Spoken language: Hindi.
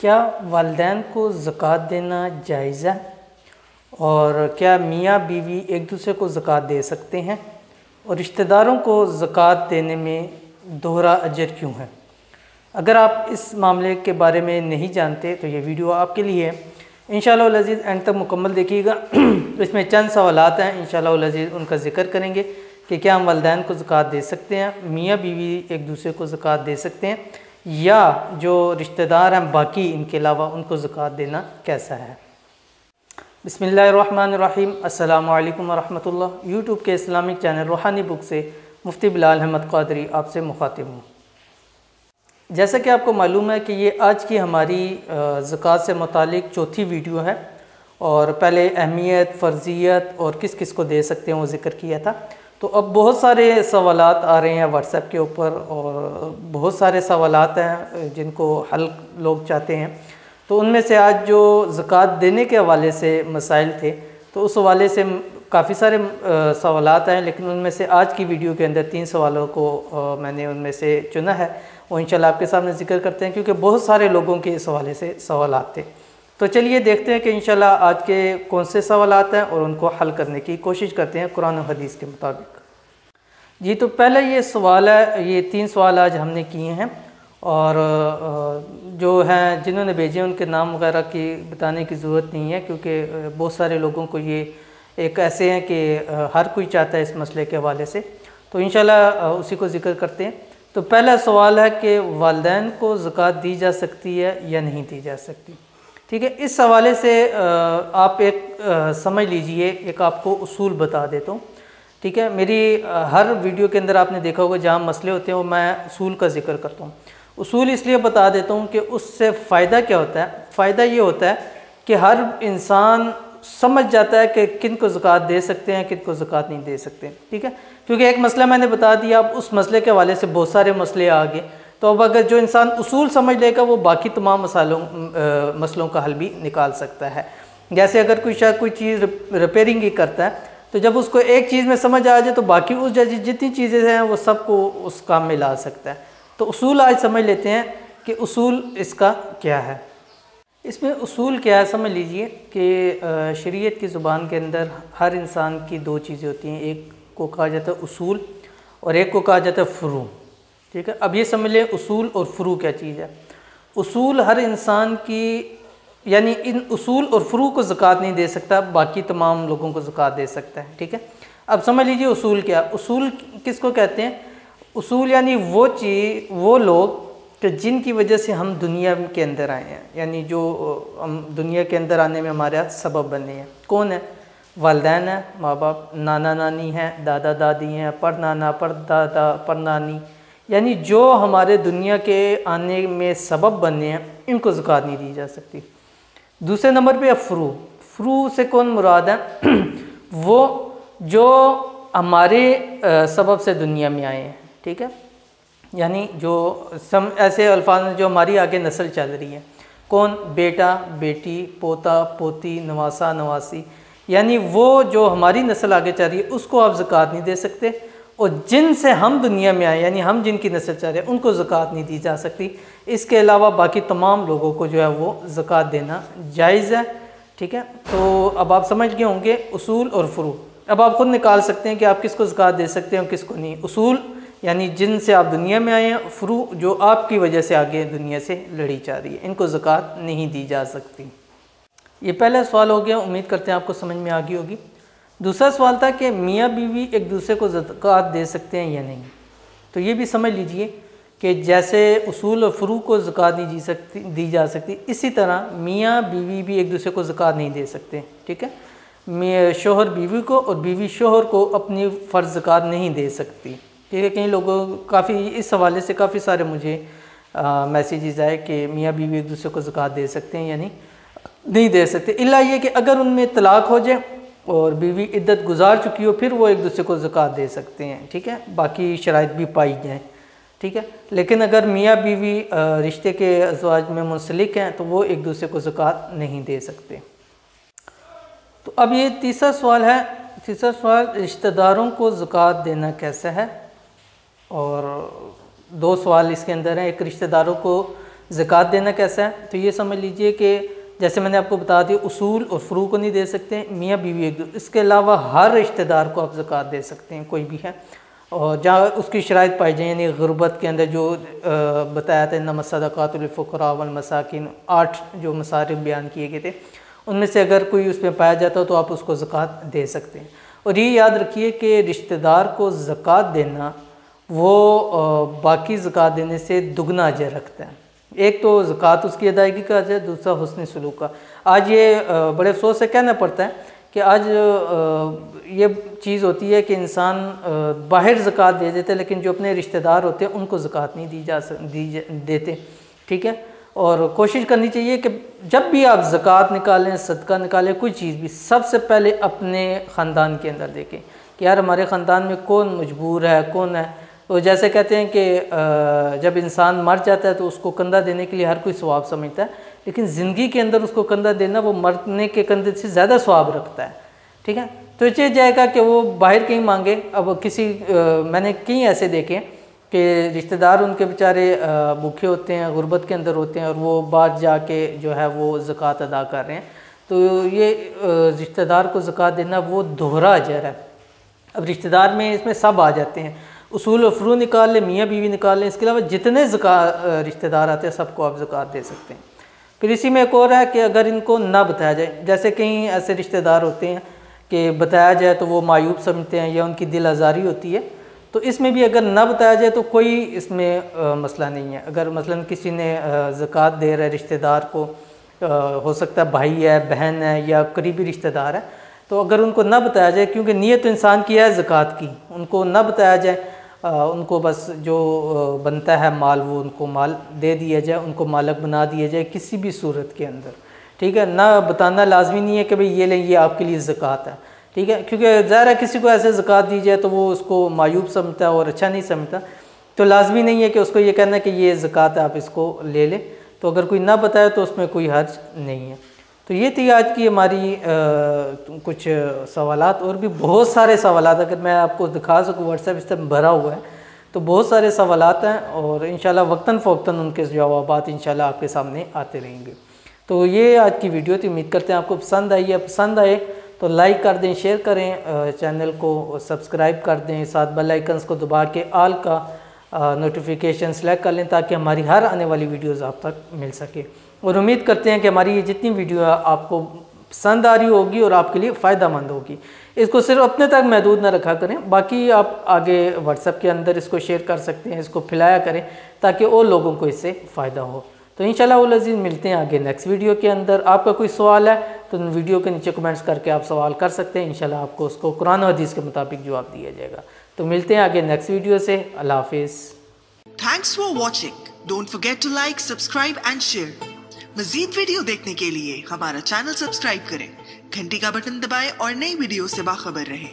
क्या वालिदैन को ज़कात देना जायज़ है और क्या मियाँ बीवी एक दूसरे को ज़कात दे सकते हैं और रिश्तेदारों को ज़कात देने में दोहरा अजर क्यों है। अगर आप इस मामले के बारे में नहीं जानते तो ये वीडियो आपके लिए है। इंशाअल्लाह अज़ीज़ एंड तक मुकम्मल देखिएगा। इसमें चंद सवालात हैं, इंशाअल्लाह अज़ीज़ उनका ज़िक्र करेंगे कि क्या हम वालिदैन को ज़कात दे सकते हैं, मियाँ बीवी एक दूसरे को ज़कात दे सकते हैं या जो रिश्तेदार हैं बाकी इनके अलावा उनको ज़कात देना कैसा है। बिस्मिल्लाहिर्रहमानिर्रहीम, अस्सलामु अलैकुम वरहमतुल्लाह। यूट्यूब के इस्लामिक चैनल रूहानी बुक से मुफ्ती बिलाल अहमद क़ादरी आपसे मुखातिब हूँ। जैसा कि आपको मालूम है कि ये आज की हमारी ज़कात से मुतालिक चौथी वीडियो है और पहले अहमियत, फ़र्ज़ियत और किस किस को दे सकते हैं वो ज़िक्र किया था। तो अब बहुत सारे सवालात आ रहे हैं व्हाट्सएप के ऊपर और बहुत सारे सवालात हैं जिनको हल लोग चाहते हैं। तो उनमें से आज जो ज़कात देने के हवाले से मसाइल थे तो उस हवाले से काफ़ी सारे सवालात हैं, लेकिन उनमें से आज की वीडियो के अंदर 3 सवालों को मैंने उनमें से चुना है वो इंशाल्लाह आपके सामने ज़िक्र करते हैं, क्योंकि बहुत सारे लोगों के इस हवाले से सवालात थे। तो चलिए देखते हैं कि इंशाल्लाह आज के कौन से सवालात हैं और उनको हल करने की कोशिश करते हैं कुरान और हदीस के मुताबिक। जी, तो पहला ये सवाल है, ये 3 सवाल आज हमने किए हैं और जो हैं जिन्होंने भेजे उनके नाम वगैरह की बताने की ज़रूरत नहीं है, क्योंकि बहुत सारे लोगों को ये एक ऐसे हैं कि हर कोई चाहता है इस मसले के हवाले से। तो इंशाल्लाह उसी को ज़िक्र करते हैं। तो पहला सवाल है कि वालिदैन को ज़कात दी जा सकती है या नहीं दी जा सकती। ठीक है, इस हवाले से आप एक समझ लीजिए, एक आपको उसूल बता देता हूँ। ठीक है, मेरी हर वीडियो के अंदर आपने देखा होगा जहाँ मसले होते हैं वो मैं उसूल का ज़िक्र करता हूँ। उसूल इसलिए बता देता हूँ कि उससे फ़ायदा क्या होता है। फ़ायदा ये होता है कि हर इंसान समझ जाता है कि किन को ज़कात दे सकते हैं, किन को ज़कात नहीं दे सकते। ठीक है, क्योंकि एक मसला मैंने बता दिया, अब उस मसले के हवाले से बहुत सारे मसले आ गए। तो अब अगर जो इंसान उसूल समझ लेगा वो बाकी तमाम मसलों का हल भी निकाल सकता है। जैसे अगर कोई चीज़ रिपेयरिंग ही करता है तो जब उसको एक चीज़ में समझ आ जाए तो बाकी उस जितनी चीज़ें हैं वो सबको उस काम में ला सकता है। तो उसूल आज समझ लेते हैं कि उसूल इसका क्या है। इसमें उसूल क्या है समझ लीजिए कि शरीयत की ज़ुबान के अंदर हर इंसान की 2 चीज़ें होती हैं, एक को कहा जाता है उसूल और एक को कहा जाता है फ़ुरू। ठीक है, अब ये समझ लें उसूल और फ़ुरू क्या चीज़ है। उसूल हर इंसान की, यानी इन उसूल और फ़ुरू को ज़कात नहीं दे सकता, बाकी तमाम लोगों को ज़कात दे सकता है। ठीक है, अब समझ लीजिए उसूल क्या। उसूल किसको कहते हैं? उसूल यानी वो चीज़, वो लोग कि जिनकी वजह से हम दुनिया के अंदर आए हैं, यानी जो हम दुनिया के अंदर आने में हमारा सबब बने हैं। कौन है? वालिदैन है, माँ बाप, नाना नानी हैं, दादा दादी हैं, परनाना, परदादा, परनानी, यानी जो हमारे दुनिया के आने में सबब बने हैं, इनको ज़कात नहीं दी जा सकती। दूसरे नंबर पे फ़ुरू। फ़ुरू से कौन मुराद है? वो जो हमारे सबब से दुनिया में आए हैं। ठीक है, यानी जो ऐसे अल्फाज जो हमारी आगे नस्ल चल रही है। कौन? बेटा, बेटी, पोता, पोती, नवासा, नवासी, यानी वो जो हमारी नस्ल आगे चल रही है उसको आप ज़कात नहीं दे सकते, और जिनसे हम दुनिया में आए यानी हम जिनकी नस्ल चल रहे हैं उनको ज़कात नहीं दी जा सकती। इसके अलावा बाकी तमाम लोगों को जो है वो ज़कात देना जायज़ है। ठीक है, तो अब आप समझ गए होंगे उसूल और फ़ुरू। अब आप ख़ुद निकाल सकते हैं कि आप किसको ज़कात दे सकते हैं और किसको नहीं। उसूल यानी जिनसे आप दुनिया में आए हैं, फ़ुरू जो आपकी वजह से आगे दुनिया से लड़ी जा रही है, इनको ज़कात नहीं दी जा सकती। ये पहला सवाल हो गया, उम्मीद करते हैं आपको समझ में आ गई होगी। दूसरा सवाल था कि मियाँ बीवी एक दूसरे को ज़कात दे सकते हैं या नहीं। तो ये भी समझ लीजिए कि जैसे उसूल और फ़ुरू को ज़कात नहीं दी जा सकती, इसी तरह मियाँ बीवी भी एक दूसरे को ज़कात नहीं दे सकते। ठीक है, शोहर बीवी को और बीवी शोहर को अपनी फ़र्ज़ ज़कात नहीं दे सकती। ठीक है, कई लोगों काफ़ी इस हवाले से काफ़ी सारे मुझे मैसेजेस आए कि मियाँ बीवी एक दूसरे को ज़कात दे सकते हैं, यानी नहीं दे सकते, इल्ला ये कि अगर उनमें तलाक़ हो जाए और बीवी इद्दत गुजार चुकी हो फिर वो एक दूसरे को ज़कात दे सकते हैं। ठीक है, बाकी शराइत भी पाई जाएँ। ठीक है, लेकिन अगर मियाँ बीवी रिश्ते के अज़वाज में मुंसलिक हैं तो वो एक दूसरे को ज़कात नहीं दे सकते। तो अब ये तीसरा सवाल है। तीसरा सवाल, रिश्तेदारों को ज़कात देना कैसा है। और 2 सवाल इसके अंदर हैं। एक, रिश्तेदारों को ज़कात देना कैसा है, तो ये समझ लीजिए कि जैसे मैंने आपको बता दिया उसूल और फ़ुरू को नहीं दे सकते, मियाँ बीवी एक, इसके अलावा हर रिश्तेदार को आप ज़कात दे सकते हैं, कोई भी है, और जहाँ उसकी शराइत पाई जाए, यानी गुरबत के अंदर जो बताया था इन्नमा सदक़ातु लिल-फ़ुक़रा वल मसाकिन, 8 जो मसारिफ़ बयान किए गए थे, उनमें से अगर कोई उसमें पाया जाता हो तो आप उसको ज़कात दे सकते हैं। और ये याद रखिए कि रिश्तेदार को ज़कात देना वो बाकी ज़कात देने से दुगना अजर रखता है। एक तो ज़कात उसकी अदायगी का अजर, दूसरा हुस्न सलूक का। आज ये बड़े अफसोस से कहना पड़ता है कि आज ये चीज़ होती है कि इंसान बाहर ज़कात दे देते, लेकिन जो अपने रिश्तेदार होते हैं उनको ज़कात नहीं देते, ठीक है। और कोशिश करनी चाहिए कि जब भी आप ज़कात निकालें, सदका निकालें, कोई चीज़ भी, सबसे पहले अपने ख़ानदान के अंदर देखें कि यार हमारे ख़ानदान में कौन मजबूर है, कौन है। तो जैसे कहते हैं कि जब इंसान मर जाता है तो उसको कंधा देने के लिए हर कोई सवाब समझता है, लेकिन ज़िंदगी के अंदर उसको कंधा देना वो मरने के कंधे से ज़्यादा सवाब रखता है, ठीक है। तो ये जाएगा कि वो बाहर कहीं मांगे। अब किसी मैंने कई ऐसे देखे कि रिश्तेदार उनके बेचारे भूखे होते हैं, गुर्बत के अंदर होते हैं, और वो बाहर जाके जो है वो ज़कात अदा कर रहे हैं। तो ये रिश्तेदार को ज़कात देना वो दोहरा अजर है। अब रिश्तेदार में इसमें सब आ जाते हैं, उसूल और फ़ुरू निकाल लें, मियाँ बीवी निकाल लें, इसके अलावा जितने रिश्तेदार आते हैं सबको आप ज़कात दे सकते हैं। फिर इसी में एक और है कि अगर इनको ना बताया जाए, जैसे कई ऐसे रिश्तेदार होते हैं कि बताया जाए तो वो मायूब समझते हैं या उनकी दिल आज़ारी होती है, तो इसमें भी अगर ना बताया जाए तो कोई इसमें मसला नहीं है। अगर मसलन किसी ने ज़कात दे रहा है रिश्तेदार को, हो सकता है भाई है, बहन है या करीबी रिश्तेदार है, तो अगर उनको ना बताया जाए, क्योंकि नीयत तो इंसान की है ज़कात की, उनको ना बताया जाए, उनको बस जो बनता है माल वो उनको माल दे दिया जाए, उनको मालक बना दिया जाए किसी भी सूरत के अंदर, ठीक है। ना बताना लाजमी नहीं है कि भाई ये लें, ये आपके लिए ज़कात है, ठीक है, क्योंकि ज़ाहिर है किसी को ऐसे ज़कात दी जाए तो वो उसको मायूब समझता है और अच्छा नहीं समझता, तो लाजमी नहीं है कि उसको ये कहना कि ये ज़कात है आप इसको ले लें। तो अगर कोई ना बताए तो उसमें कोई हर्ज नहीं है। तो ये थी आज की हमारी कुछ सवालात, और भी बहुत सारे सवालात अगर मैं आपको दिखा सकूँ, व्हाट्सएप इस तरह भरा हुआ है, तो बहुत सारे सवालात हैं, और इंशाल्लाह वक्तन फ़ौक्तन उनके जवाबात इंशाल्लाह आपके सामने आते रहेंगे। तो ये आज की वीडियो थी, उम्मीद करते हैं आपको पसंद आई है। पसंद आए तो लाइक कर दें, शेयर करें, चैनल को सब्सक्राइब कर दें, साथ बेल आइकन्स को दबा के आल का नोटिफिकेशन सेलेक्ट कर लें ताकि हमारी हर आने वाली वीडियोस आप तक मिल सके। और उम्मीद करते हैं कि हमारी ये जितनी वीडियो है आपको पसंद आ रही होगी और आपके लिए फ़ायदा मंद होगी। इसको सिर्फ अपने तक महदूद ना रखा करें, बाकी आप आगे व्हाट्सएप के अंदर इसको शेयर कर सकते हैं, इसको फैलाया करें ताकि और लोगों को इससे फ़ायदा हो। तो इंशाल्लाह उल अज़ीज़ मिलते हैं आगे नेक्स्ट वीडियो के अंदर। आपका कोई सवाल है तो वीडियो के नीचे कमेंट्स करके आप सवाल कर सकते हैं, इंशाल्लाह आपको उसको कुरान और हदीस के मुताबिक जवाब दिया जाएगा। तो मिलते हैं आगे नेक्स्ट वीडियो से। अल्लाह हाफिज़। Thanks for watching. Don't forget to like, subscribe and share. मज़ीद वीडियो देखने के लिए हमारा चैनल सब्सक्राइब करें, घंटी का बटन दबाएं और नई वीडियो से बाखबर रहें।